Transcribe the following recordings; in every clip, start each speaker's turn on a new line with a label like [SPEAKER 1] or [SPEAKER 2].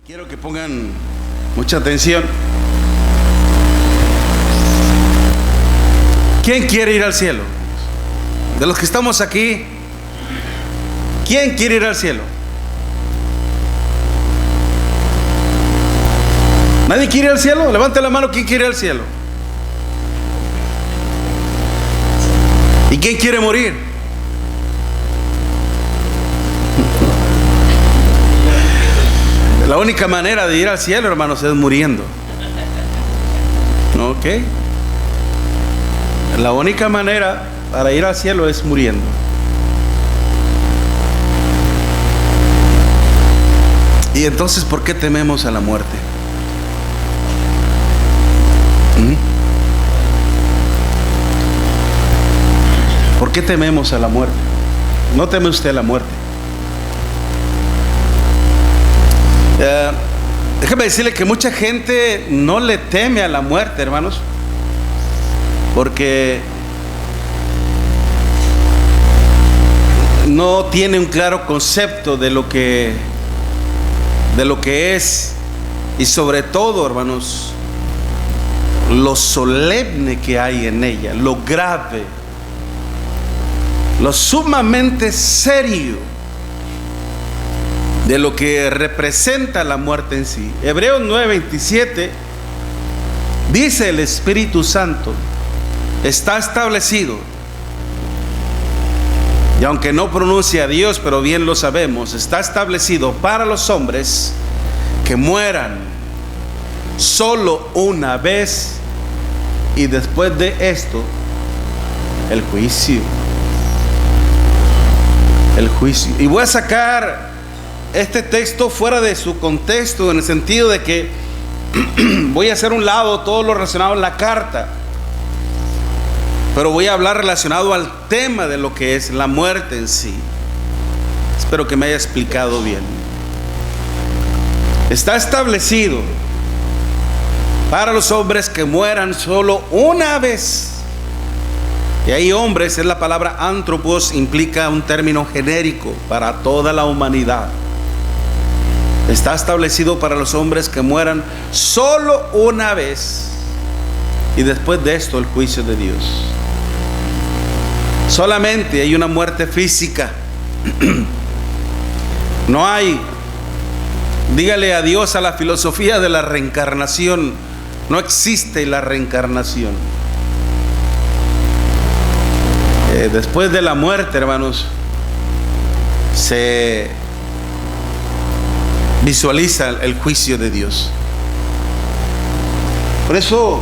[SPEAKER 1] Quiero que pongan mucha atención. ¿Quién quiere ir al cielo? De los que estamos aquí, ¿quién quiere ir al cielo? ¿Nadie quiere ir al cielo? Levante la mano, ¿quién quiere ir al cielo? ¿Y quién quiere morir? La única manera de ir al cielo, hermanos, es muriendo. ¿Ok? La única manera para ir al cielo es muriendo. Y entonces, ¿por qué tememos a la muerte? ¿Por qué tememos a la muerte? ¿No teme usted a la muerte? Déjame decirle que mucha gente no le teme a la muerte, hermanos, porque no tiene un claro concepto de lo que es, y sobre todo, hermanos, lo solemne que hay en ella, lo grave, lo sumamente serio de lo que representa la muerte en sí. Hebreos 9:27 dice: el Espíritu Santo está establecido, y aunque no pronuncia a Dios, pero bien lo sabemos, está establecido para los hombres que mueran solo una vez, y después de esto el juicio. El juicio. Y voy a sacar este texto fuera de su contexto, en el sentido de que voy a hacer un lado todo lo relacionado a la carta, pero voy a hablar relacionado al tema de lo que es la muerte en sí. Espero que me haya explicado bien. Está establecido para los hombres que mueran solo una vez. Y ahí hombres es la palabra antropos, implica un término genérico para toda la humanidad. Está establecido para los hombres que mueran solo una vez, y después de esto el juicio de Dios. Solamente hay una muerte física. No hay, dígale adiós a la filosofía de la reencarnación. No existe la reencarnación. Después de la muerte, hermanos, se visualiza el juicio de Dios. Por eso,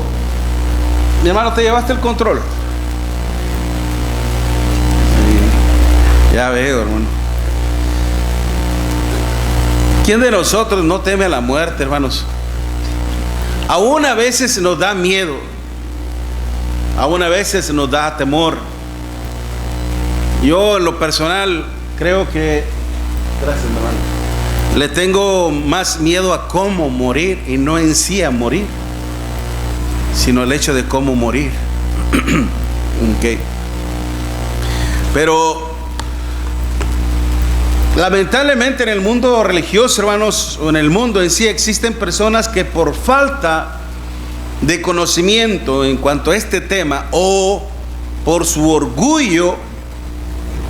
[SPEAKER 1] mi hermano, ¿te llevaste el control? Sí, ya veo, hermano. ¿Quién de nosotros no teme a la muerte, hermanos? Aún a veces nos da miedo, aún a veces nos da temor. Yo en lo personal creo que, gracias, hermano, le tengo más miedo a cómo morir, y no en sí a morir, sino el hecho de cómo morir. Okay. Pero lamentablemente en el mundo religioso, hermanos, o en el mundo en sí, existen personas que por falta de conocimiento en cuanto a este tema, o por su orgullo,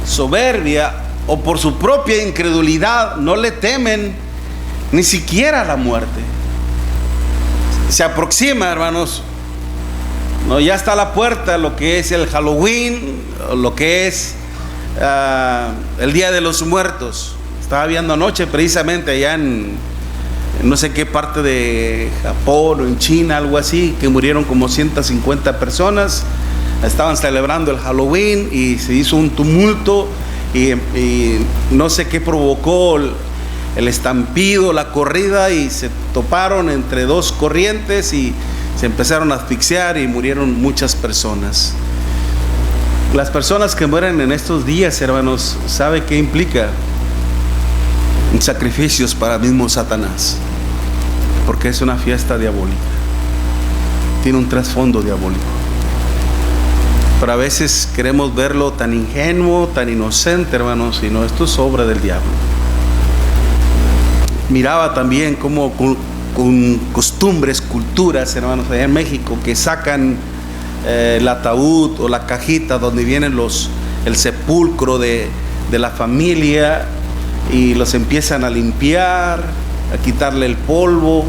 [SPEAKER 1] soberbia, o por su propia incredulidad, no le temen ni siquiera a la muerte. Se aproxima, hermanos, no, ya está a la puerta lo que es el Halloween, lo que es el Día de los Muertos. Estaba viendo anoche precisamente allá en no sé qué parte de Japón o en China, algo así, que murieron como 150 personas. Estaban celebrando el Halloween y se hizo un tumulto, y no sé qué provocó el estampido, la corrida, y se toparon entre dos corrientes y se empezaron a asfixiar y murieron muchas personas. Las personas que mueren en estos días, hermanos, ¿sabe qué implica? Sacrificios para el mismo Satanás, porque es una fiesta diabólica, tiene un trasfondo diabólico. Pero a veces queremos verlo tan ingenuo, tan inocente, hermanos, y no, esto es obra del diablo. miraba también cómo con costumbres, culturas, hermanos, allá en México, que sacan el ataúd o la cajita donde vienen el sepulcro de la familia, y los empiezan a limpiar, a quitarle el polvo,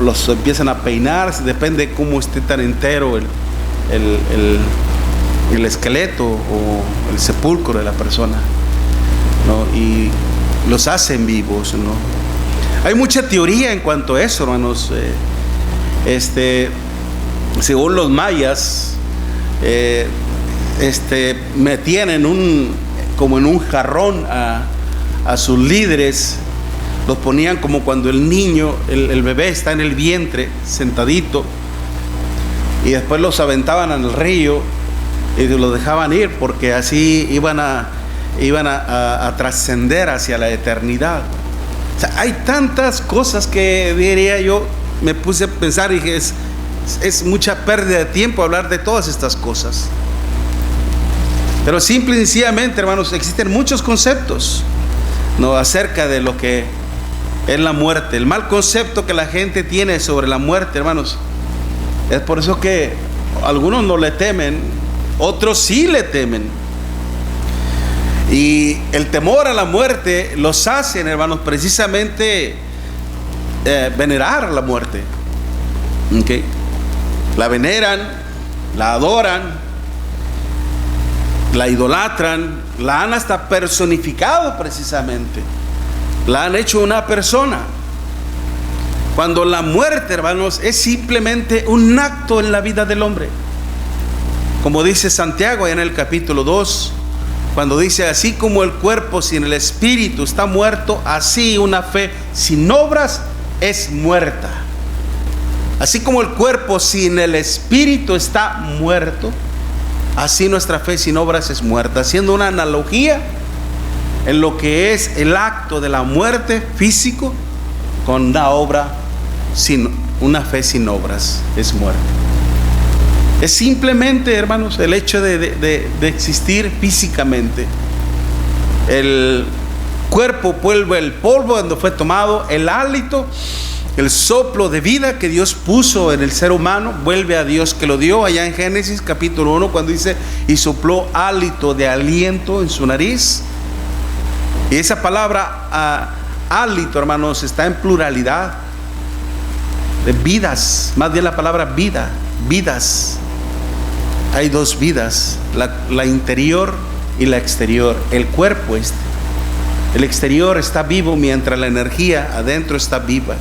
[SPEAKER 1] los empiezan a peinar, depende de cómo esté tan entero el esqueleto o el sepulcro de la persona, ¿no? Y los hacen vivos, ¿no? Hay mucha teoría en cuanto a eso, hermanos. Según los mayas, metían como en un jarrón a sus líderes, los ponían como cuando el niño, el bebé está en el vientre, sentadito, y después los aventaban al río y los dejaban ir, porque así iban a trascender hacia la eternidad. O sea, hay tantas cosas que, diría yo, me puse a pensar y dije, es mucha pérdida de tiempo hablar de todas estas cosas. Pero simple y sencillamente, hermanos, existen muchos conceptos, ¿no?, acerca de lo que es la muerte. El mal concepto que la gente tiene sobre la muerte, hermanos, es por eso que algunos no le temen, otros sí le temen. Y el temor a la muerte los hacen, hermanos, precisamente venerar la muerte. ¿Okay? La veneran, la adoran, la idolatran, la han hasta personificado precisamente. La han hecho una persona. Cuando la muerte, hermanos, es simplemente un acto en la vida del hombre. Como dice Santiago en el capítulo 2, cuando dice: así como el cuerpo sin el espíritu está muerto, así una fe sin obras es muerta. Así como el cuerpo sin el espíritu está muerto, así nuestra fe sin obras es muerta. Haciendo una analogía en lo que es el acto de la muerte físico con una fe sin obras es muerte. Es simplemente, hermanos, el hecho de existir físicamente. El cuerpo vuelve el polvo donde fue tomado, el hálito, el soplo de vida que Dios puso en el ser humano, vuelve a Dios que lo dio. Allá en Génesis capítulo 1, cuando dice: y sopló hálito de aliento en su nariz. Y esa palabra hálito, hermanos, está en pluralidad de vidas, más bien la palabra vida, vidas. Hay dos vidas, la interior y la exterior. El cuerpo el exterior está vivo, mientras la energía adentro está viva.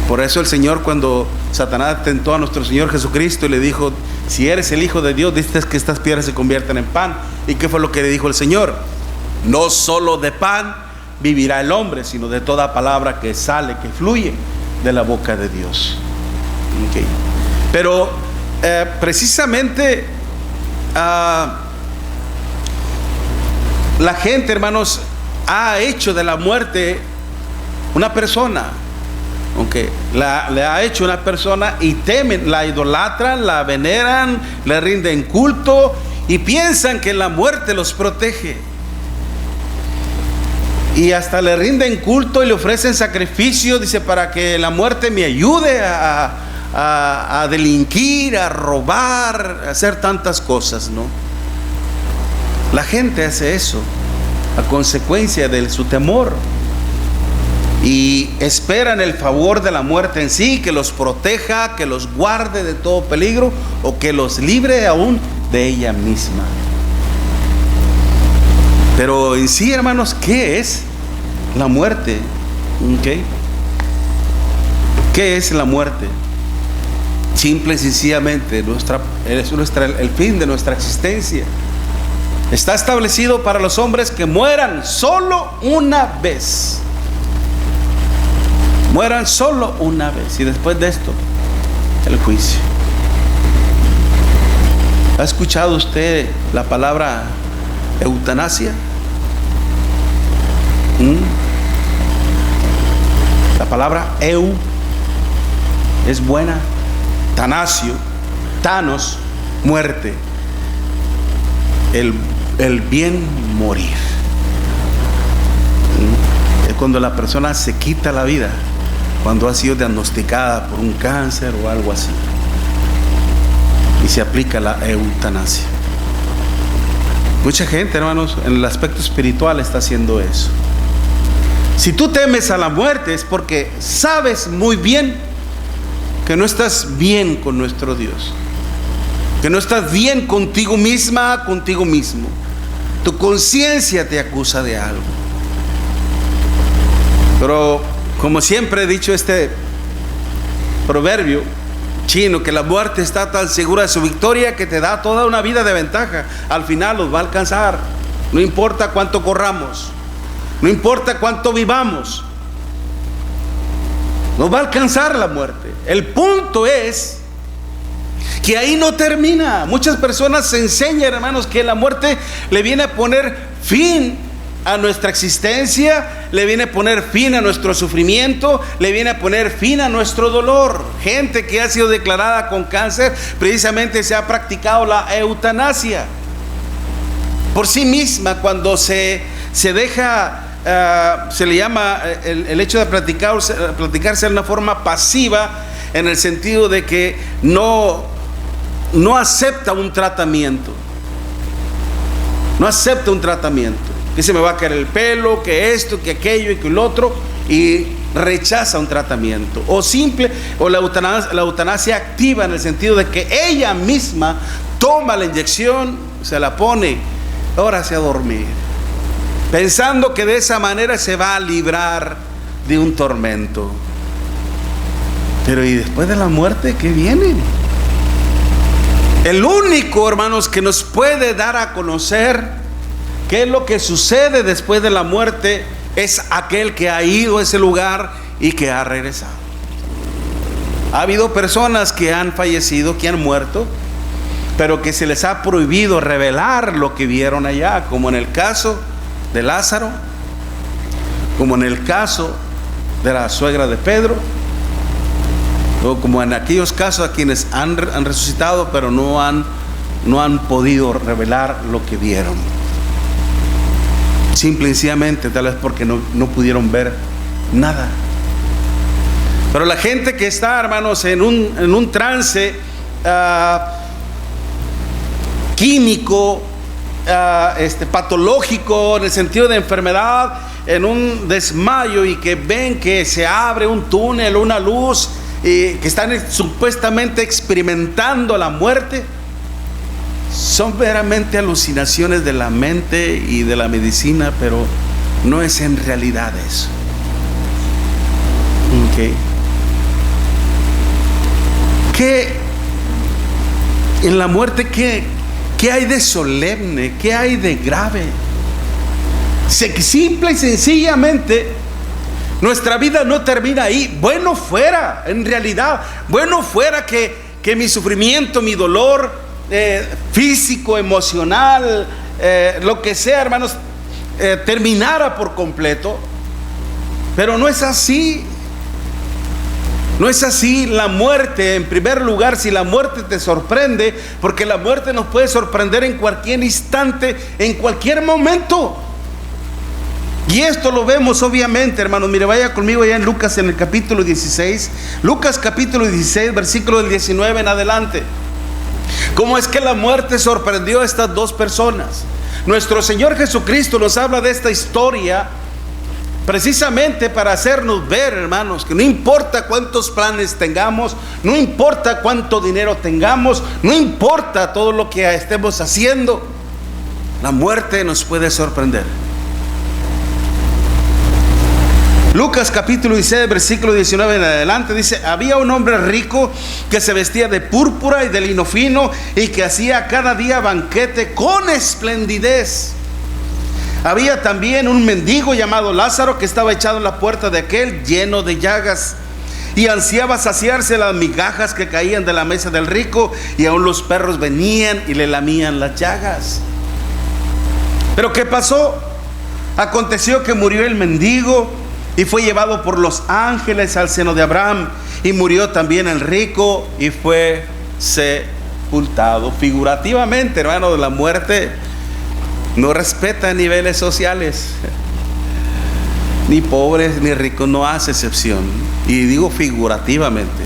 [SPEAKER 1] Por eso el Señor, cuando Satanás tentó a nuestro Señor Jesucristo y le dijo: si eres el Hijo de Dios, dices que estas piedras se conviertan en pan. ¿Y qué fue lo que le dijo el Señor? No solo de pan vivirá el hombre, sino de toda palabra que sale, que fluye de la boca de Dios. Okay. Pero precisamente la gente, hermanos, ha hecho de la muerte una persona. Okay. Le ha hecho una persona y temen, la idolatran, la veneran, le rinden culto y piensan que la muerte los protege. Y hasta le rinden culto y le ofrecen sacrificio, dice, para que la muerte me ayude a delinquir, a robar, a hacer tantas cosas, ¿no? La gente hace eso a consecuencia de su temor y esperan el favor de la muerte en sí, que los proteja, que los guarde de todo peligro o que los libre aún de ella misma. Pero en sí, hermanos, ¿qué es la muerte? ¿Okay? ¿Qué es la muerte? Simple y sencillamente el fin de nuestra existencia. Está establecido para los hombres que mueran solo una vez. Mueran solo una vez, y después de esto, el juicio. ¿Ha escuchado usted la palabra eutanasia? La palabra eu es buena, tanasio, thanos, muerte, el bien morir. cuando la persona se quita la vida, cuando ha sido diagnosticada por un cáncer o algo así, y se aplica la eutanasia. Mucha gente, hermanos, en el aspecto espiritual está haciendo eso. Si tú temes a la muerte es porque sabes muy bien que no estás bien con nuestro Dios, que no estás bien contigo misma, contigo mismo. Tu conciencia te acusa de algo. Pero como siempre he dicho este proverbio chino, que la muerte está tan segura de su victoria que te da toda una vida de ventaja. Al final los va a alcanzar. No importa cuánto corramos, no importa cuánto vivamos, nos va a alcanzar la muerte. El punto es que ahí no termina. Muchas personas se enseñan, hermanos, que la muerte le viene a poner fin a nuestra existencia, le viene a poner fin a nuestro sufrimiento, le viene a poner fin a nuestro dolor. Gente que ha sido declarada con cáncer, precisamente se ha practicado la eutanasia por sí misma. Cuando se deja, se le llama el hecho de practicarse de una forma pasiva, en el sentido de que no acepta un tratamiento, no acepta un tratamiento, que se me va a caer el pelo, que esto, que aquello y que el otro, y rechaza un tratamiento. O la eutanasia activa, en el sentido de que ella misma toma la inyección, se la pone, ahora se a dormir, pensando que de esa manera se va a librar de un tormento. Pero ¿y después de la muerte qué viene? El único, hermanos, que nos puede dar a conocer qué es lo que sucede después de la muerte es aquel que ha ido a ese lugar y que ha regresado. Ha habido personas que han fallecido, que han muerto, pero que se les ha prohibido revelar lo que vieron allá, como en el caso de Lázaro, como en el caso de la suegra de Pedro, o como en aquellos casos a quienes han resucitado, pero no han podido revelar lo que vieron. Simple y sencillamente, tal vez porque no pudieron ver nada. Pero la gente que está, hermanos, en un trance químico, patológico, en el sentido de enfermedad, en un desmayo, y que ven que se abre un túnel, una luz, y que están supuestamente experimentando la muerte, son veramente alucinaciones de la mente y de la medicina, pero no es en realidad eso. Okay. ¿Qué en la muerte, qué hay de solemne? ¿Qué hay de grave? Simple y sencillamente, nuestra vida no termina ahí. Bueno fuera, en realidad, bueno fuera que mi sufrimiento, mi dolor físico, emocional, lo que sea, hermanos, terminara por completo. Pero no es así. No es así. La muerte, en primer lugar, si la muerte te sorprende, porque la muerte nos puede sorprender en cualquier instante, en cualquier momento. Y esto lo vemos obviamente, hermanos. Mire, vaya conmigo allá en Lucas, en el capítulo 16. Lucas capítulo 16, versículo del 19 en adelante. ¿Cómo es que la muerte sorprendió a estas dos personas? Nuestro Señor Jesucristo nos habla de esta historia precisamente para hacernos ver, hermanos, que no importa cuántos planes tengamos, no importa cuánto dinero tengamos, no importa todo lo que estemos haciendo, la muerte nos puede sorprender. Lucas capítulo 16, versículo 19 en adelante dice: había un hombre rico que se vestía de púrpura y de lino fino, y que hacía cada día banquete con esplendidez. Había también un mendigo llamado Lázaro, que estaba echado en la puerta de aquel, lleno de llagas, y ansiaba saciarse las migajas que caían de la mesa del rico, y aún los perros venían y le lamían las llagas. Pero ¿qué pasó? Aconteció que murió el mendigo y fue llevado por los ángeles al seno de Abraham, y murió también el rico y fue sepultado. Figurativamente, hermano, de la muerte no respeta niveles sociales. Ni pobres ni ricos, no hace excepción. Y digo figurativamente.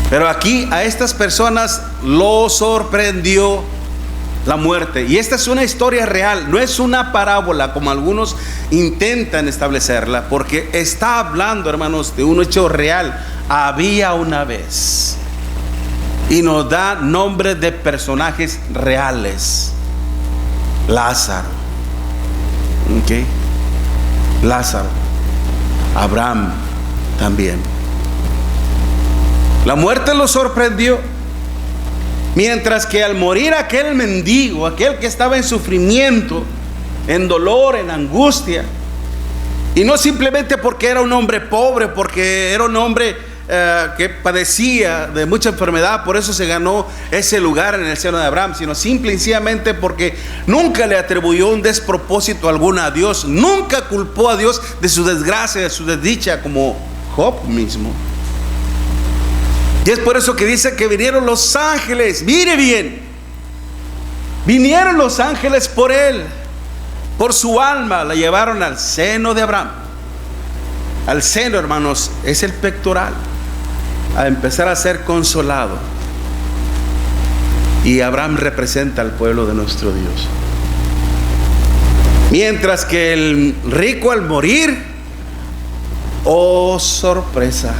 [SPEAKER 1] Pero aquí a estas personas lo sorprendió la muerte. Y esta es una historia real, no es una parábola como algunos intentan establecerla, porque está hablando, hermanos, de un hecho real. Había una vez. Y nos da nombres de personajes reales. Lázaro. ¿Ok? Lázaro. Abraham también. La muerte lo sorprendió. Mientras que al morir aquel mendigo, aquel que estaba en sufrimiento, en dolor, en angustia, y no simplemente porque era un hombre pobre, porque era un hombre que padecía de mucha enfermedad, por eso se ganó ese lugar en el seno de Abraham, sino simple y sencillamente porque nunca le atribuyó un despropósito alguno a Dios, nunca culpó a Dios de su desgracia, de su desdicha, como Job mismo. Y es por eso que dice que vinieron los ángeles. Mire bien, vinieron los ángeles por él, por su alma, la llevaron al seno de Abraham. Al seno, hermanos, es el pectoral, a empezar a ser consolado. Y Abraham representa al pueblo de nuestro Dios. Mientras que el rico al morir, oh sorpresa,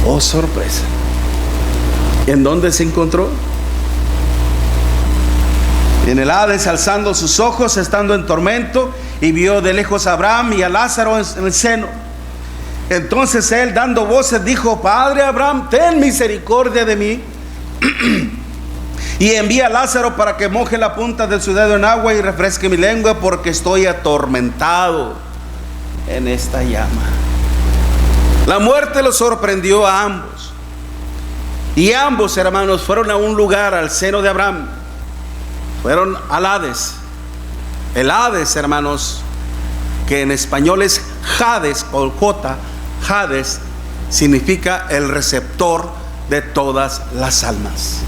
[SPEAKER 1] oh sorpresa, ¿en dónde se encontró? En el Hades, alzando sus ojos, estando en tormento, y vio de lejos a Abraham y a Lázaro en el seno. Entonces él, dando voces, dijo: Padre Abraham, ten misericordia de mí, y envía a Lázaro para que moje la punta de su dedo en agua y refresque mi lengua, porque estoy atormentado en esta llama. La muerte los sorprendió a ambos. Y ambos, hermanos, fueron a un lugar, al seno de Abraham. Fueron al Hades. El Hades, hermanos, que en español es Hades o J. Hades significa el receptor de todas las almas.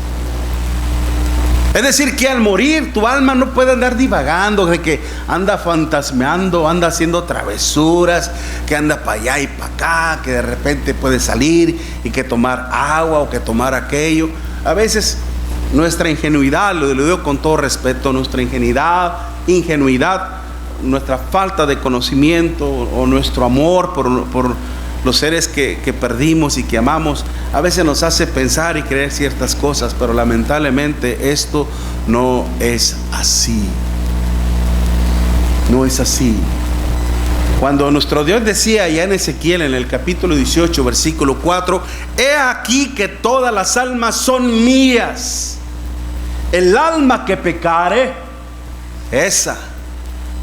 [SPEAKER 1] Es decir, que al morir tu alma no puede andar divagando, de que anda fantasmeando, anda haciendo travesuras, que anda para allá y para acá, que de repente puede salir y que tomar agua o que tomar aquello. A veces nuestra ingenuidad, lo digo con todo respeto, nuestra ingenuidad, nuestra falta de conocimiento o nuestro amor por los seres que perdimos y que amamos, a veces nos hace pensar y creer ciertas cosas, pero lamentablemente esto no es así. No es así. Cuando nuestro Dios decía allá en Ezequiel, en el capítulo 18, versículo 4, he aquí que todas las almas son mías. El alma que pecare, esa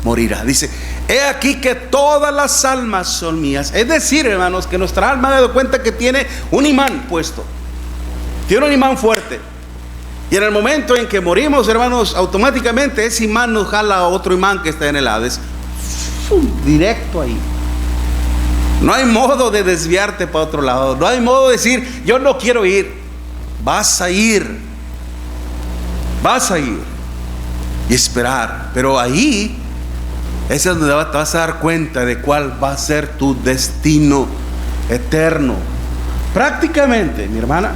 [SPEAKER 1] morirá. Dice, he aquí que todas las almas son mías. Es decir, hermanos, que nuestra alma ha dado cuenta que tiene un imán puesto. Tiene un imán fuerte. Y en el momento en que morimos, hermanos, automáticamente ese imán nos jala a otro imán que está en el Hades. Directo ahí. No hay modo de desviarte para otro lado. No hay modo de decir, yo no quiero ir. Vas a ir. Vas a ir. Y esperar. Pero ahí es donde te vas a dar cuenta de cuál va a ser tu destino eterno. Prácticamente, mi hermana,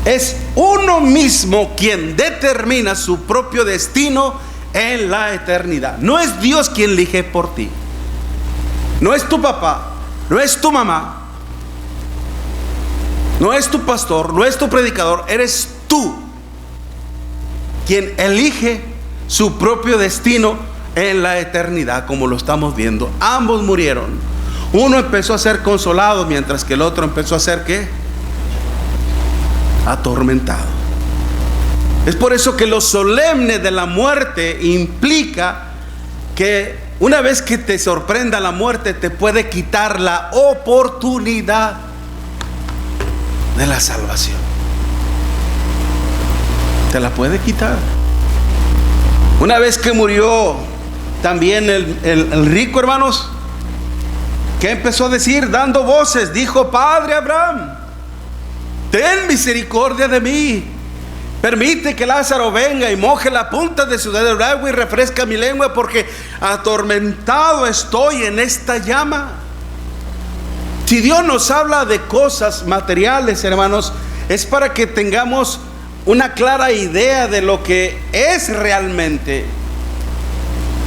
[SPEAKER 1] es uno mismo quien determina su propio destino en la eternidad. No es Dios quien elige por ti. No es tu papá, no es tu mamá, no es tu pastor, no es tu predicador. Eres tú quien elige su propio destino en la eternidad, como lo estamos viendo. Ambos murieron. Uno empezó a ser consolado, mientras que el otro empezó a ser ¿qué? Atormentado. Es por eso que lo solemne de la muerte implica que una vez que te sorprenda la muerte, te puede quitar la oportunidad de la salvación. Te la puede quitar. Una vez que murió también el rico, hermanos, ¿qué empezó a decir? Dando voces, dijo: Padre Abraham, ten misericordia de mí, Permite que Lázaro venga y moje la punta de su dedo en agua y refresca mi lengua, porque atormentado estoy en esta llama. Si Dios nos habla de cosas materiales, hermanos, es para que tengamos una clara idea de lo que es realmente.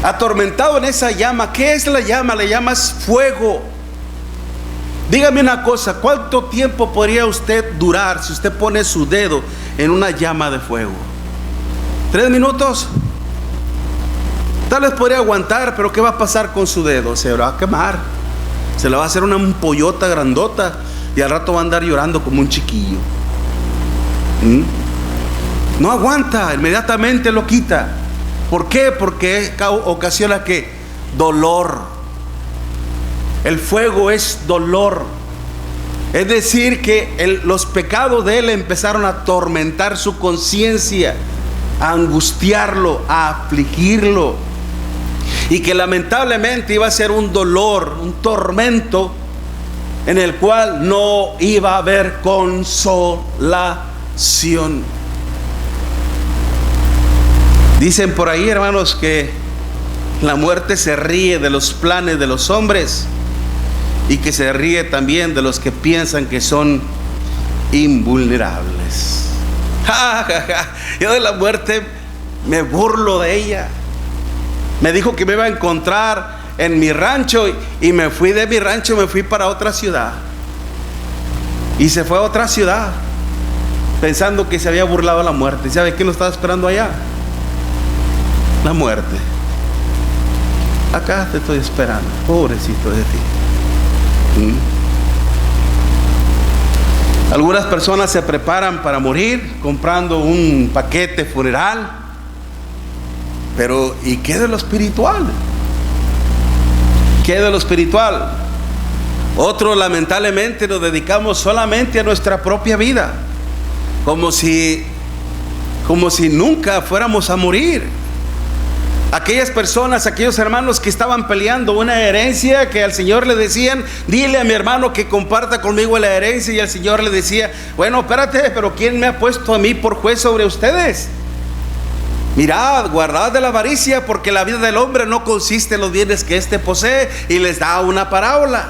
[SPEAKER 1] Atormentado en esa llama. ¿Qué es la llama? La llama es fuego. Dígame una cosa, ¿cuánto tiempo podría usted durar si usted pone su dedo en una llama de fuego? ¿3 minutos? Tal vez podría aguantar, pero ¿qué va a pasar con su dedo? Se va a quemar. Se le va a hacer una ampollota grandota y al rato va a andar llorando como un chiquillo. No aguanta, inmediatamente lo quita. ¿Por qué? Porque ocasiona ¿qué? Dolor. El fuego es dolor. Es decir que los pecados de él empezaron a atormentar su conciencia, a angustiarlo, a afligirlo, y que lamentablemente iba a ser un dolor, un tormento en el cual no iba a haber consolación. Dicen por ahí, hermanos, que la muerte se ríe de los planes de los hombres y que se ríe también de los que piensan que son invulnerables. Yo de la muerte me burlo de ella. Me dijo que me iba a encontrar en mi rancho y me fui de mi rancho, me fui para otra ciudad. Y se fue a otra ciudad pensando que se había burlado de la muerte. ¿Sabe quién lo estaba esperando allá? La muerte. Acá te estoy esperando, pobrecito de ti. Algunas personas se preparan para morir comprando un paquete funeral, pero ¿y qué de lo espiritual? ¿Qué de lo espiritual? Otros lamentablemente nos dedicamos solamente a nuestra propia vida, como si nunca fuéramos a morir. Aquellas personas, aquellos hermanos que estaban peleando una herencia, que al Señor le decían: dile a mi hermano que comparta conmigo la herencia, y el Señor le decía: bueno, espérate, pero ¿quién me ha puesto a mí por juez sobre ustedes? Mirad, guardad de la avaricia, porque la vida del hombre no consiste en los bienes que éste posee. Y les da una parábola.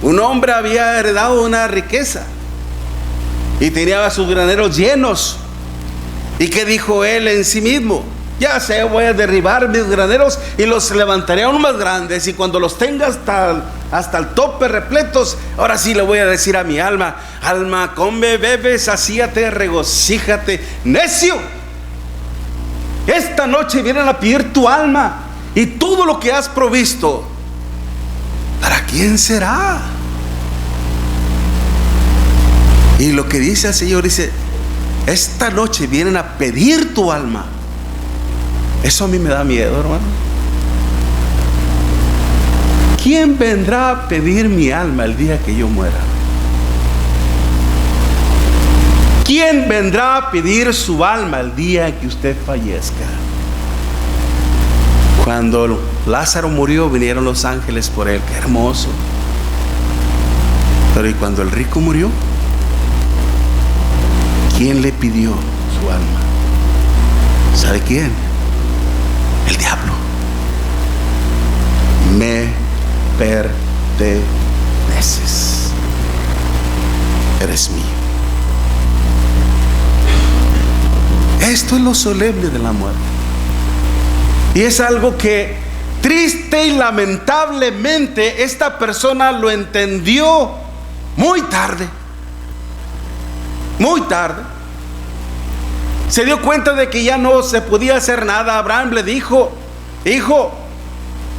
[SPEAKER 1] Un hombre había heredado una riqueza y tenía sus graneros llenos. ¿Y qué dijo él en sí mismo? Ya sé, voy a derribar mis graneros y los levantaré aún más grandes, y cuando los tenga hasta el tope repletos, ahora sí le voy a decir a mi alma: alma, come, bebe, sacíate, regocíjate. Necio, esta noche vienen a pedir tu alma y todo lo que has provisto. ¿Para quién será? Y lo que dice el Señor, dice: esta noche vienen a pedir tu alma. Eso a mí me da miedo, hermano. ¿Quién vendrá a pedir mi alma el día que yo muera? ¿Quién vendrá a pedir su alma el día que usted fallezca? Cuando Lázaro murió, vinieron los ángeles por él. Qué hermoso. Pero ¿y cuando el rico murió? ¿Quién le pidió su alma? ¿Sabe quién? El diablo. Me perteneces, eres mío. Esto es lo solemne de la muerte, y es algo que triste y lamentablemente esta persona lo entendió muy tarde. Muy tarde se dio cuenta de que ya no se podía hacer nada. Abraham le dijo: hijo,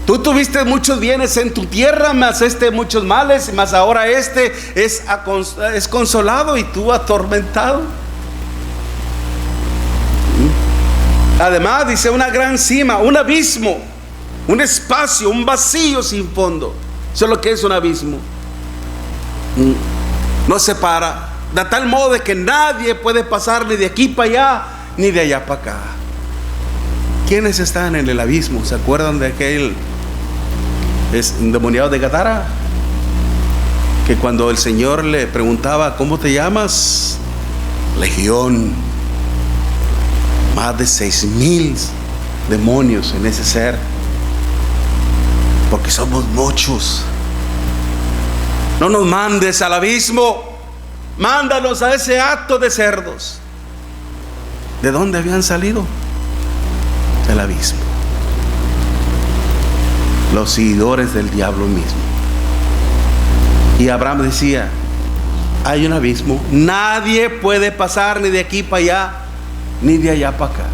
[SPEAKER 1] tú tuviste muchos bienes en tu tierra, mas muchos males, mas ahora es consolado y tú atormentado. Además dice: una gran cima, un abismo, un espacio, un vacío sin fondo. Eso es lo que es un abismo. No separa, de tal modo de que nadie puede pasar ni de aquí para allá, ni de allá para acá. ¿Quiénes están en el abismo? ¿Se acuerdan de aquel endemoniado de Gadara? Que cuando el Señor le preguntaba: ¿cómo te llamas? Legión, más de 6,000 demonios en ese ser, porque somos muchos. No nos mandes al abismo, mándanos a ese acto de cerdos. ¿De dónde habían salido? Del abismo. Los seguidores del diablo mismo. Y Abraham decía: hay un abismo, nadie puede pasar ni de aquí para allá, ni de allá para acá.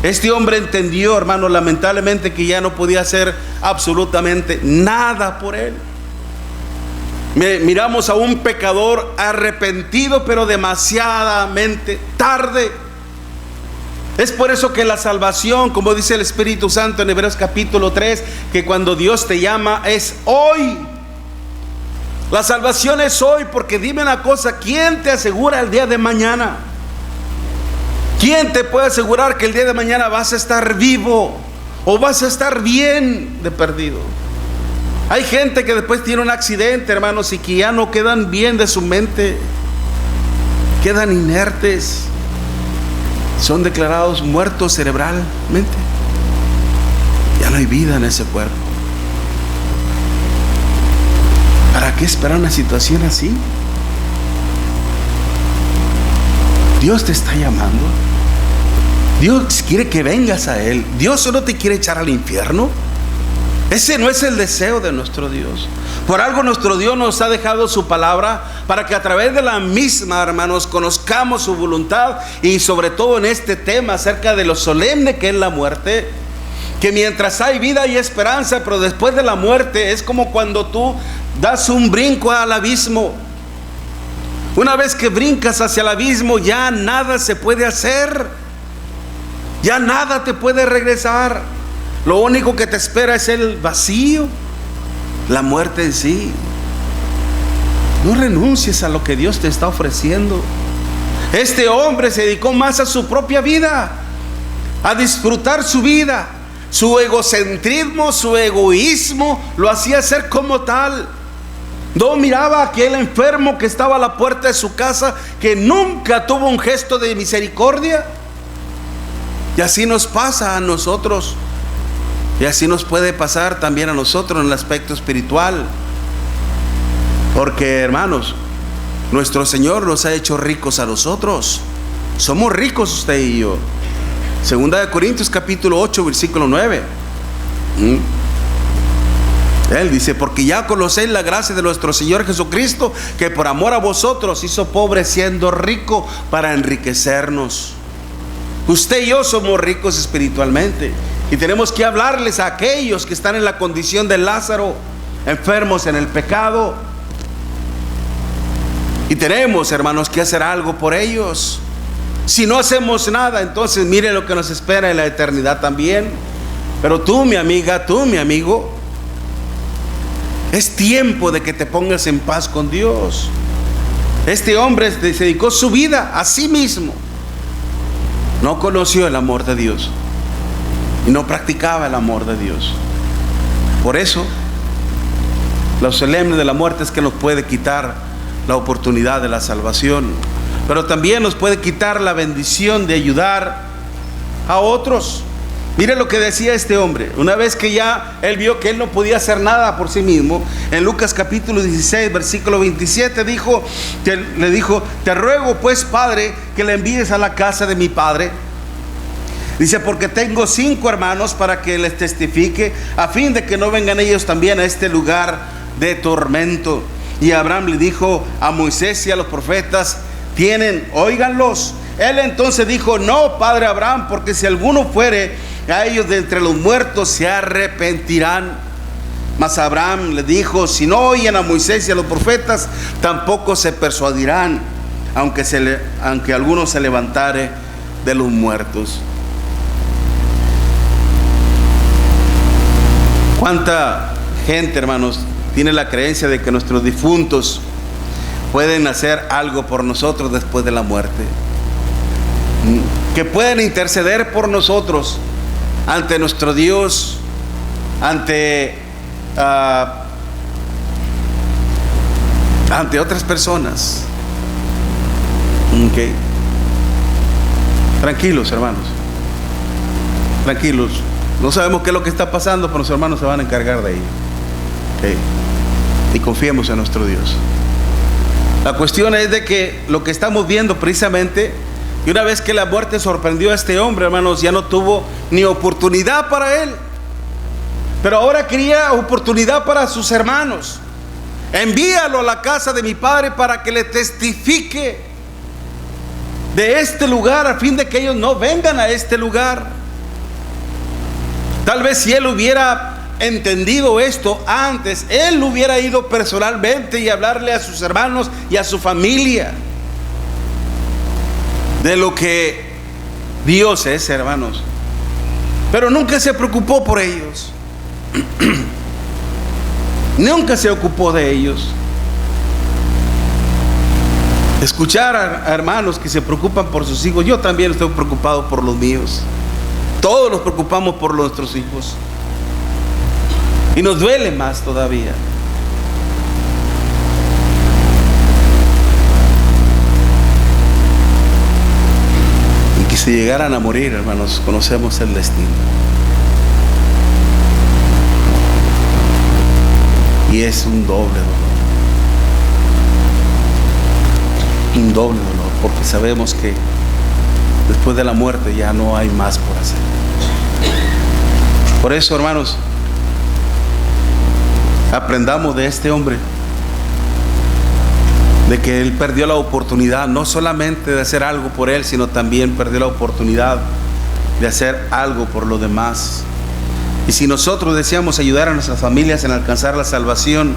[SPEAKER 1] Este hombre entendió, hermano, lamentablemente, que ya no podía hacer absolutamente nada por él. Miramos a un pecador arrepentido, pero demasiadamente tarde. Es por eso que la salvación, como dice el Espíritu Santo en Hebreos capítulo 3, que cuando Dios te llama es hoy. La salvación es hoy, porque dime una cosa: ¿quién te asegura el día de mañana? ¿Quién te puede asegurar que el día de mañana vas a estar vivo o vas a estar bien de perdido? Hay gente que después tiene un accidente, hermanos, y que ya no quedan bien de su mente, quedan inertes, son declarados muertos cerebralmente. Ya no hay vida en ese cuerpo. ¿Para qué esperar una situación así? Dios te está llamando. Dios quiere que vengas a Él. Dios solo te quiere echar al infierno. Ese no es el deseo de nuestro Dios. Por algo nuestro Dios nos ha dejado su palabra, para que a través de la misma, hermanos, conozcamos su voluntad, y sobre todo en este tema acerca de lo solemne que es la muerte. Que mientras hay vida hay esperanza, pero después de la muerte es como cuando tú das un brinco al abismo. Una vez que brincas hacia el abismo, ya nada se puede hacer, ya nada te puede regresar. Lo único que te espera es el vacío, la muerte en sí. No renuncies a lo que Dios te está ofreciendo. Este hombre se dedicó más a su propia vida, a disfrutar su vida. Su egocentrismo, su egoísmo lo hacía ser como tal. No miraba a aquel enfermo que estaba a la puerta de su casa, que nunca tuvo un gesto de misericordia. Y así nos pasa a nosotros. Y así nos puede pasar también a nosotros en el aspecto espiritual. Porque, hermanos, nuestro Señor nos ha hecho ricos a nosotros. Somos ricos usted y yo. Segunda de Corintios capítulo 8 versículo 9. Él dice: porque ya conocéis la gracia de nuestro Señor Jesucristo, que por amor a vosotros hizo pobre siendo rico para enriquecernos. Usted y yo somos ricos espiritualmente, y tenemos que hablarles a aquellos que están en la condición de Lázaro, enfermos en el pecado. Y tenemos, hermanos, que hacer algo por ellos. Si no hacemos nada, entonces mire lo que nos espera en la eternidad también. Pero tú, mi amiga, tú, mi amigo, es tiempo de que te pongas en paz con Dios. Este hombre se dedicó su vida a sí mismo. No conoció el amor de Dios y no practicaba el amor de Dios. Por eso, lo solemne de la muerte es que nos puede quitar la oportunidad de la salvación, pero también nos puede quitar la bendición de ayudar a otros. Mire lo que decía este hombre. Una vez que ya él vio que él no podía hacer nada por sí mismo, en Lucas capítulo 16 versículo 27 le dijo: te ruego pues, Padre, que le envíes a la casa de mi padre. Dice: porque tengo 5 hermanos para que les testifique, a fin de que no vengan ellos también a este lugar de tormento. Y Abraham le dijo a Moisés y a los profetas: óiganlos. Él entonces dijo: no, padre Abraham, porque si alguno fuere a ellos de entre los muertos, se arrepentirán. Mas Abraham le dijo: si no oyen a Moisés y a los profetas, tampoco se persuadirán, aunque alguno se levantare de los muertos. ¿Cuánta gente, hermanos, tiene la creencia de que nuestros difuntos pueden hacer algo por nosotros después de la muerte? Que pueden interceder por nosotros ante nuestro Dios, ante otras personas. Tranquilos, hermanos. Tranquilos, no sabemos qué es lo que está pasando, pero nuestros hermanos se van a encargar de ello. ¿Okay? Y confiemos en nuestro Dios. La cuestión es de que lo que estamos viendo precisamente, y una vez que la muerte sorprendió a este hombre, hermanos, ya no tuvo ni oportunidad para él, pero ahora quería oportunidad para sus hermanos. Envíalo a la casa de mi padre para que le testifique de este lugar, a fin de que ellos no vengan a este lugar. Tal vez si él hubiera entendido esto antes, él hubiera ido personalmente y hablarle a sus hermanos y a su familia de lo que Dios es, hermanos. Pero nunca se preocupó por ellos. Nunca se ocupó de ellos. Escuchar a hermanos que se preocupan por sus hijos. Yo también estoy preocupado por los míos. Todos nos preocupamos por nuestros hijos. Y nos duele más todavía. Y que si llegaran a morir, hermanos, conocemos el destino. Y es un doble dolor. Un doble dolor, porque sabemos que después de la muerte ya no hay más por hacer. Por eso, hermanos, aprendamos de este hombre, de que él perdió la oportunidad no solamente de hacer algo por él, sino también perdió la oportunidad de hacer algo por los demás. Y si nosotros deseamos ayudar a nuestras familias en alcanzar la salvación,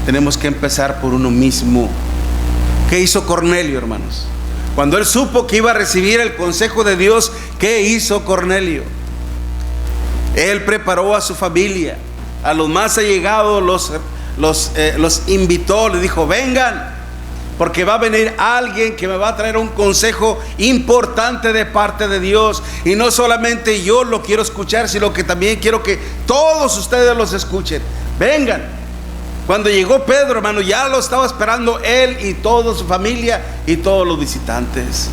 [SPEAKER 1] tenemos que empezar por uno mismo. ¿Qué hizo Cornelio, hermanos? Cuando él supo que iba a recibir el consejo de Dios, ¿qué hizo Cornelio? Él preparó a su familia, a los más allegados, los invitó, le dijo: vengan, porque va a venir alguien que me va a traer un consejo importante de parte de Dios. Y no solamente yo lo quiero escuchar, sino que también quiero que todos ustedes los escuchen. Vengan. Cuando llegó Pedro, hermano, ya lo estaba esperando él y toda su familia y todos los visitantes.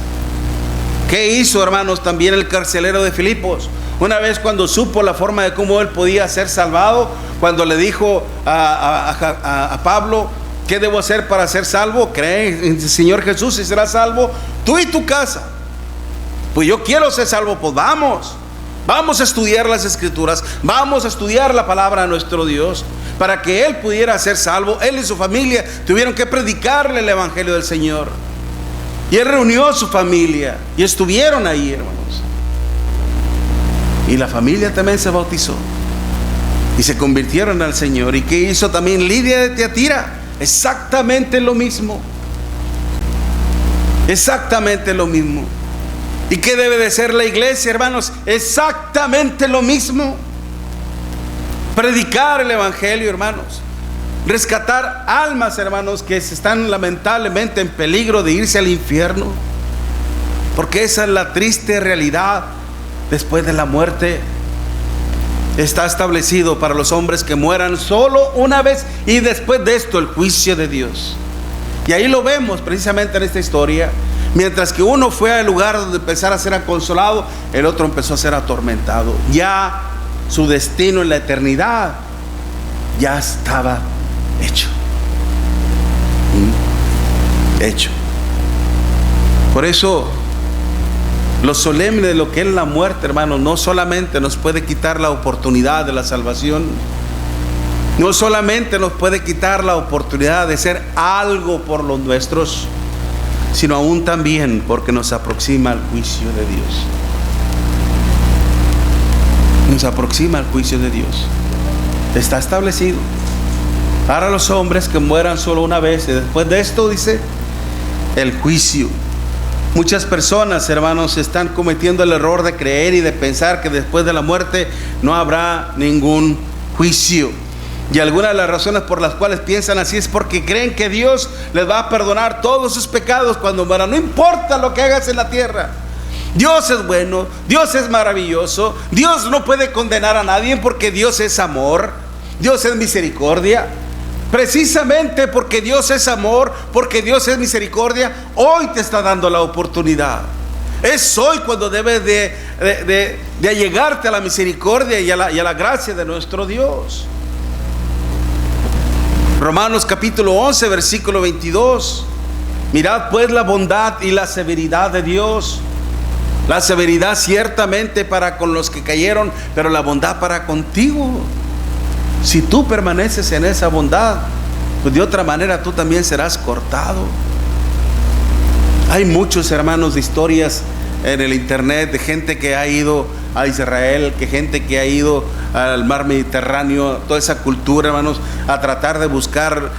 [SPEAKER 1] ¿Qué hizo, hermanos, también el carcelero de Filipos? Una vez cuando supo la forma de cómo él podía ser salvado, cuando le dijo a Pablo: ¿qué debo hacer para ser salvo? Cree en el Señor Jesús y serás salvo, tú y tu casa. Pues yo quiero ser salvo. Pues vamos a estudiar las Escrituras, vamos a estudiar la palabra de nuestro Dios, para que él pudiera ser salvo. Él y su familia tuvieron que predicarle el evangelio del Señor. Y él reunió a su familia y estuvieron ahí, hermanos. Y la familia también se bautizó y se convirtieron al Señor. ¿Y qué hizo también Lidia de Tiatira? Exactamente lo mismo. Exactamente lo mismo. ¿Y qué debe de ser la iglesia, hermanos? Exactamente lo mismo. Predicar el evangelio, hermanos. Rescatar almas, hermanos, que están lamentablemente en peligro de irse al infierno. Porque esa es la triste realidad. Después de la muerte está establecido para los hombres que mueran solo una vez, y después de esto el juicio de Dios. Y ahí lo vemos precisamente en esta historia. Mientras que uno fue al lugar donde empezara a ser consolado, el otro empezó a ser atormentado. Ya su destino en la eternidad ya estaba hecho. Hecho. Por eso lo solemne de lo que es la muerte, hermano, no solamente nos puede quitar la oportunidad de la salvación, no solamente nos puede quitar la oportunidad de ser algo por los nuestros, sino aún también porque nos aproxima al juicio de Dios. Nos aproxima al juicio de Dios. Está establecido para los hombres que mueran solo una vez, y después de esto, dice, el juicio. Muchas personas, hermanos, están cometiendo el error de creer y de pensar que después de la muerte no habrá ningún juicio. Y algunas de las razones por las cuales piensan así es porque creen que Dios les va a perdonar todos sus pecados cuando mueran. No importa lo que hagas en la tierra. Dios es bueno, Dios es maravilloso, Dios no puede condenar a nadie porque Dios es amor, Dios es misericordia. Precisamente porque Dios es amor, porque Dios es misericordia, hoy te está dando la oportunidad. Es hoy cuando debes de allegarte a la misericordia y a la gracia de nuestro Dios. Romanos capítulo 11, versículo 22. Mirad pues la bondad y la severidad de Dios. La severidad ciertamente para con los que cayeron, pero la bondad para contigo. Si tú permaneces en esa bondad, pues de otra manera tú también serás cortado. Hay muchos, hermanos, de historias en el internet de gente que ha ido a Israel, que gente que ha ido al mar Mediterráneo, toda esa cultura, hermanos, a tratar de buscar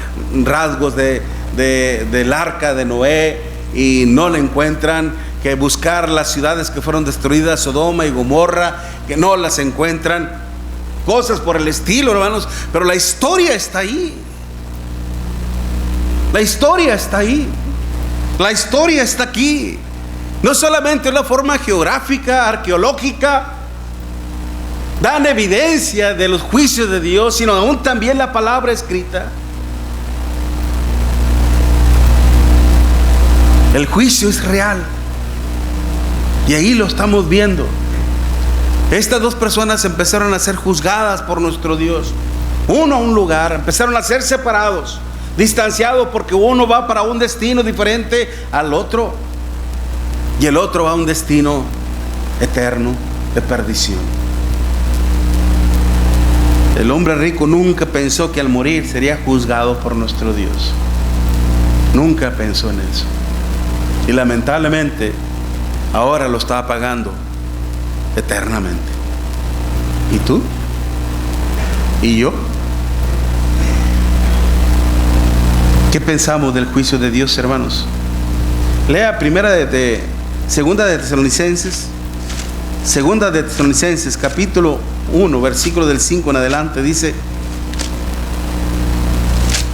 [SPEAKER 1] rasgos del arca de Noé y no la encuentran, que buscar las ciudades que fueron destruidas, Sodoma y Gomorra, que no las encuentran, cosas por el estilo, hermanos. Pero la historia está ahí. La historia está ahí. La historia está aquí. No solamente una forma geográfica, arqueológica, dan evidencia de los juicios de Dios, sino aún también la palabra escrita. El juicio es real. Y ahí lo estamos viendo. Estas dos personas empezaron a ser juzgadas por nuestro Dios. Uno a un lugar, empezaron a ser separados, distanciados, porque uno va para un destino diferente al otro, y el otro va a un destino eterno de perdición. El hombre rico nunca pensó que al morir sería juzgado por nuestro Dios. Nunca pensó en eso. Y lamentablemente ahora lo está pagando eternamente. ¿Y tú? ¿Y yo? ¿Qué pensamos del juicio de Dios, hermanos? Lea Segunda de Tesalonicenses capítulo 1, versículo del 5 en adelante. Dice,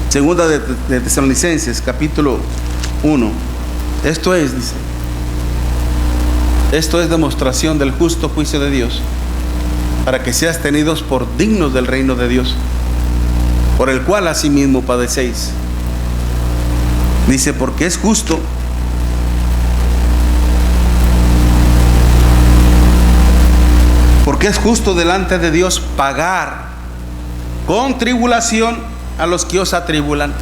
[SPEAKER 1] Segunda de Tesalonicenses capítulo 1. Esto es demostración del justo juicio de Dios, para que seas tenidos por dignos del reino de Dios, por el cual asimismo padecéis. Dice, porque es justo delante de Dios pagar con tribulación a los que os atribulan.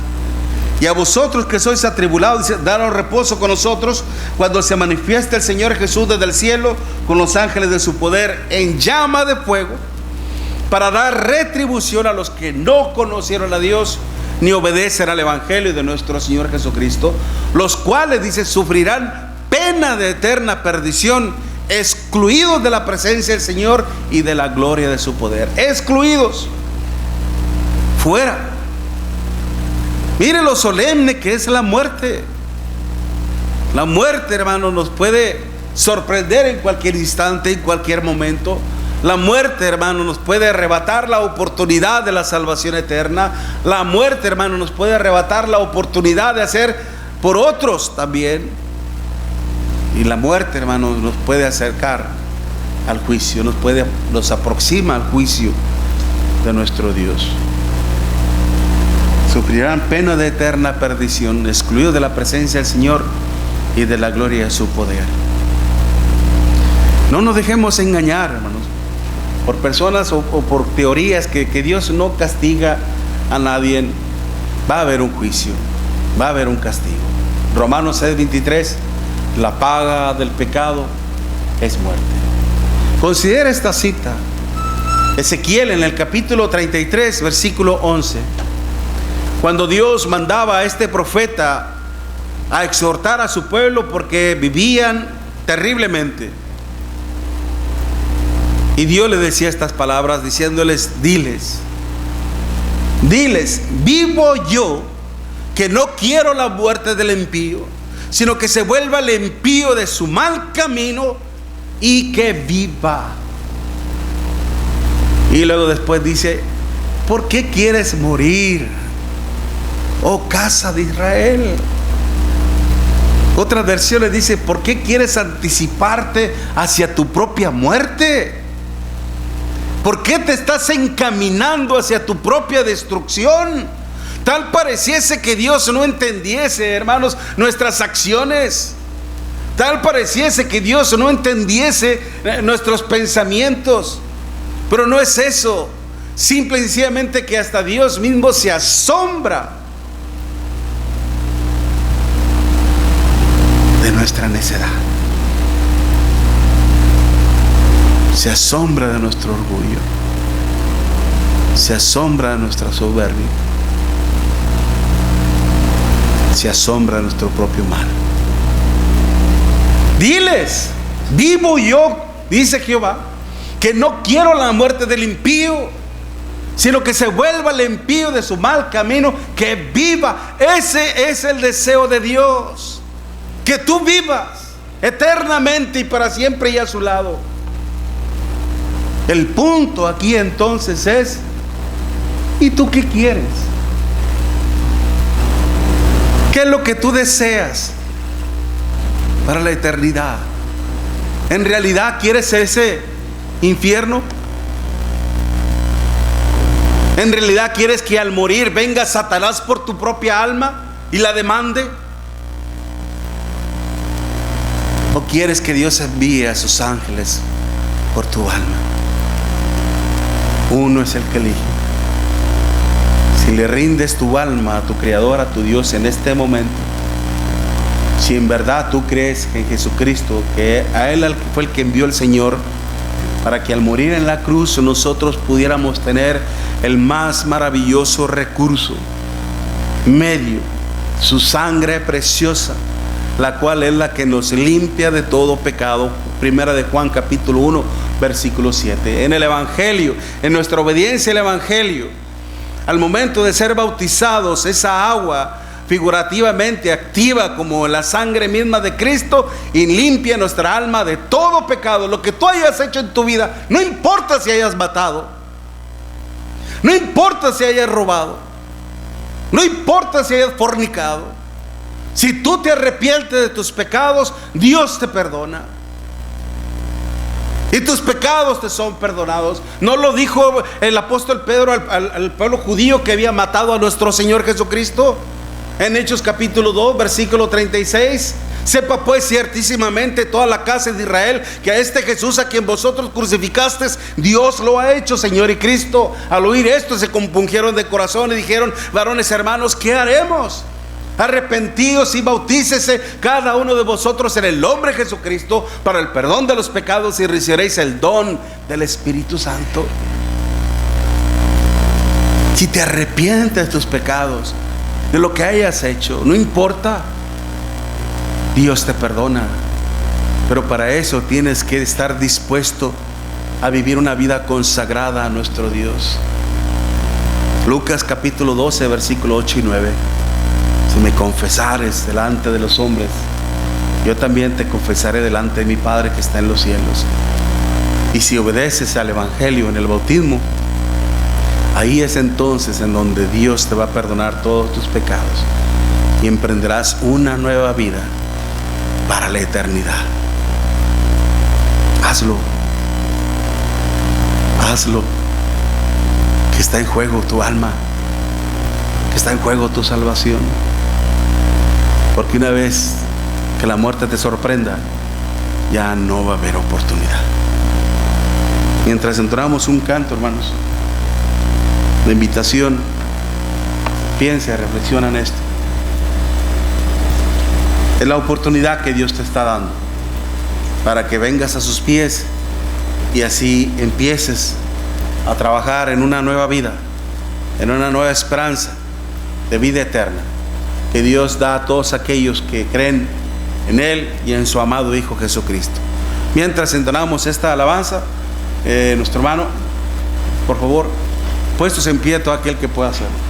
[SPEAKER 1] Y a vosotros que sois atribulados, dice, daros reposo con nosotros cuando se manifieste el Señor Jesús desde el cielo con los ángeles de su poder en llama de fuego, para dar retribución a los que no conocieron a Dios ni obedecen al Evangelio de nuestro Señor Jesucristo, los cuales, dice, sufrirán pena de eterna perdición, excluidos de la presencia del Señor y de la gloria de su poder. Excluidos, fuera. Mire lo solemne que es la muerte. La muerte, hermano, nos puede sorprender en cualquier instante, en cualquier momento. La muerte, hermano, nos puede arrebatar la oportunidad de la salvación eterna. La muerte, hermano, nos puede arrebatar la oportunidad de hacer por otros también. Y la muerte, hermano, nos puede acercar al juicio, nos aproxima al juicio de nuestro Dios. Sufrirán pena de eterna perdición, excluidos de la presencia del Señor y de la gloria de su poder. No nos dejemos engañar, hermanos, por personas o por teorías que Dios no castiga a nadie. Va a haber un juicio, va a haber un castigo. Romanos 6:23, la paga del pecado es muerte. Considera esta cita, Ezequiel en el capítulo 33, versículo 11. Cuando Dios mandaba a este profeta a exhortar a su pueblo porque vivían terriblemente. Y Dios le decía estas palabras diciéndoles, diles, vivo yo, que no quiero la muerte del impío, sino que se vuelva el impío de su mal camino y que viva. Y luego después dice, ¿por qué quieres morir, oh casa de Israel? Otras versiones dice, ¿por qué quieres anticiparte hacia tu propia muerte? ¿Por qué te estás encaminando hacia tu propia destrucción? Tal pareciese que Dios no entendiese, hermanos, nuestras acciones. Tal pareciese que Dios no entendiese nuestros pensamientos, pero no es eso. Simple y sencillamente que hasta Dios mismo se asombra de nuestra necedad. Se asombra de nuestro orgullo. Se asombra de nuestra soberbia. Se asombra de nuestro propio mal. Diles, vivo yo, dice Jehová, que no quiero la muerte del impío, sino que se vuelva el impío de su mal camino, que viva. Ese es el deseo de Dios, que tú vivas eternamente y para siempre y a su lado. El punto aquí entonces es: ¿y tú qué quieres? ¿Qué es lo que tú deseas para la eternidad? ¿En realidad quieres ese infierno? ¿En realidad quieres que al morir venga Satanás por tu propia alma y la demande? ¿O quieres que Dios envíe a sus ángeles por tu alma? Uno es el que elige. Si le rindes tu alma a tu Creador, a tu Dios en este momento, si en verdad tú crees en Jesucristo, que a Él fue el que envió el Señor, para que al morir en la cruz nosotros pudiéramos tener el más maravilloso recurso, medio, su sangre preciosa, la cual es la que nos limpia de todo pecado. Primera de Juan capítulo 1 versículo 7. En el Evangelio, en nuestra obediencia al Evangelio, al momento de ser bautizados, esa agua figurativamente activa como la sangre misma de Cristo y limpia nuestra alma de todo pecado. Lo que tú hayas hecho en tu vida, no importa si hayas matado, no importa si hayas robado, no importa si hayas fornicado, si tú te arrepientes de tus pecados, Dios te perdona y tus pecados te son perdonados. ¿No lo dijo el apóstol Pedro al pueblo judío que había matado a nuestro Señor Jesucristo? En Hechos capítulo 2 versículo 36. Sepa pues ciertísimamente toda la casa de Israel que a este Jesús a quien vosotros crucificasteis, Dios lo ha hecho Señor y Cristo. Al oír esto se compungieron de corazón y dijeron: varones hermanos, ¿qué haremos? Arrepentíos y bautícese cada uno de vosotros en el nombre de Jesucristo para el perdón de los pecados y recibiréis el don del Espíritu Santo. Si te arrepientes de tus pecados, de lo que hayas hecho, no importa, Dios te perdona. Pero para eso tienes que estar dispuesto a vivir una vida consagrada a nuestro Dios. Lucas capítulo 12 versículo 8 y 9. Si me confesares delante de los hombres, yo también te confesaré delante de mi Padre que está en los cielos. Y si obedeces al Evangelio en el bautismo, ahí es entonces en donde Dios te va a perdonar todos tus pecados y emprenderás una nueva vida para la eternidad. Hazlo, hazlo, que está en juego tu alma, que está en juego tu salvación. Porque una vez que la muerte te sorprenda, ya no va a haber oportunidad. Mientras entonamos un canto, hermanos, de invitación, piensa, reflexiona en esto. Es la oportunidad que Dios te está dando para que vengas a sus pies y así empieces a trabajar en una nueva vida, en una nueva esperanza de vida eterna que Dios da a todos aquellos que creen en Él y en su amado Hijo Jesucristo. Mientras entonamos esta alabanza, nuestro hermano, por favor, puestos en pie todo aquel que pueda hacerlo.